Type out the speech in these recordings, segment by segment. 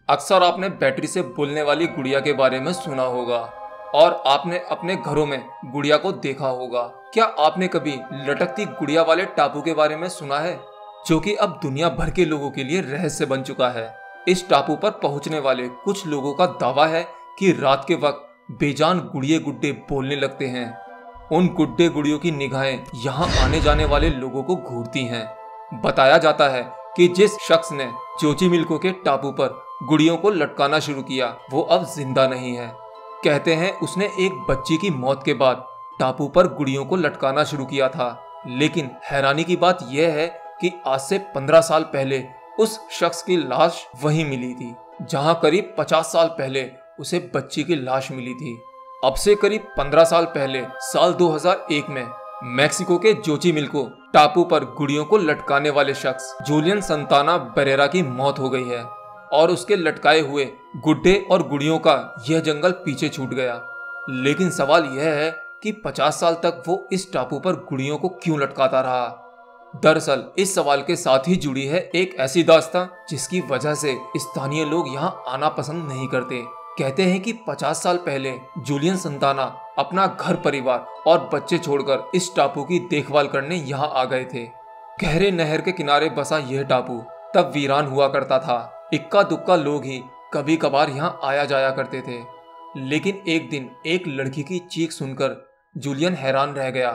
अक्सर आपने बैटरी से बोलने वाली गुड़िया के बारे में सुना होगा और आपने अपने घरों में गुड़िया को देखा होगा। क्या आपने कभी लटकती गुड़िया वाले टापू के बारे में सुना है, जो कि अब दुनिया भर के लोगों के लिए रहस्य बन चुका है। इस टापू पर पहुंचने वाले कुछ लोगों का दावा है कि रात के वक्त बेजान गुड़िये गुड्डे बोलने लगते हैं। उन गुड्डे गुड़ियों की निगाहें यहाँ आने जाने वाले लोगों को घूरती हैं। बताया जाता है कि जिस शख्स ने जोचिमिल्को के टापू पर गुड़ियों को लटकाना शुरू किया वो अब जिंदा नहीं है। कहते हैं उसने एक बच्ची की मौत के बाद टापू पर गुड़ियों को लटकाना शुरू किया था। लेकिन हैरानी की बात यह है कि आज से 15 साल पहले उस शख्स की लाश वहीं मिली थी जहां करीब 50 साल पहले उसे बच्ची की लाश मिली थी। अब से करीब 15 साल पहले साल 2001 में मैक्सिको के जोचिमिल्को टापू पर गुड़ियों को लटकाने वाले शख्स जूलियन संताना बरेरा की मौत हो गई है और उसके लटकाए हुए गुड्डे और गुड़ियों का यह जंगल पीछे छूट गया। लेकिन सवाल यह है कि 50 साल तक वो इस टापू पर गुड़ियों को क्यों लटकाता रहा। दरअसल इस सवाल के साथ ही जुड़ी है एक ऐसी दास्तां जिसकी वजह से स्थानीय लोग यहाँ आना पसंद नहीं करते। कहते हैं कि 50 साल पहले जूलियन संताना अपना घर परिवार और बच्चे छोड़कर इस टापू की देखभाल करने यहाँ आ गए थे। गहरे नहर के किनारे बसा यह टापू तब वीरान हुआ करता था। इक्का दुक्का लोग ही कभी कभार यहाँ आया जाया करते थे। लेकिन एक दिन एक लड़की की चीख सुनकर जूलियन हैरान रह गया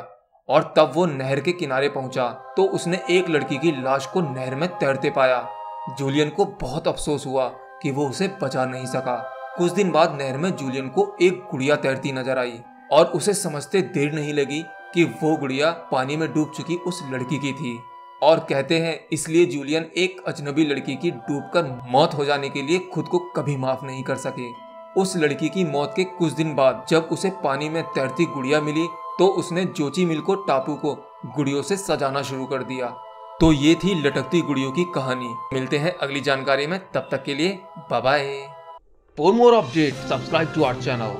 और तब वो नहर के किनारे पहुंचा तो उसने एक लड़की की लाश को नहर में तैरते पाया। जूलियन को बहुत अफसोस हुआ कि वो उसे बचा नहीं सका। कुछ दिन बाद नहर में जूलियन को एक गुड़िया तैरती नजर आई और उसे समझते देर नहीं लगी कि वो गुड़िया पानी में डूब चुकी उस लड़की की थी। और कहते हैं इसलिए जूलियन एक अजनबी लड़की की डूबकर मौत हो जाने के लिए खुद को कभी माफ नहीं कर सके। उस लड़की की मौत के कुछ दिन बाद जब उसे पानी में तैरती गुड़िया मिली तो उसने जोचिमिल्को टापू को गुड़ियों से सजाना शुरू कर दिया। तो ये थी लटकती गुड़ियों की कहानी। मिलते हैं अगली जानकारी में, तब तक के लिए bye bye. For more updates, subscribe to our channel.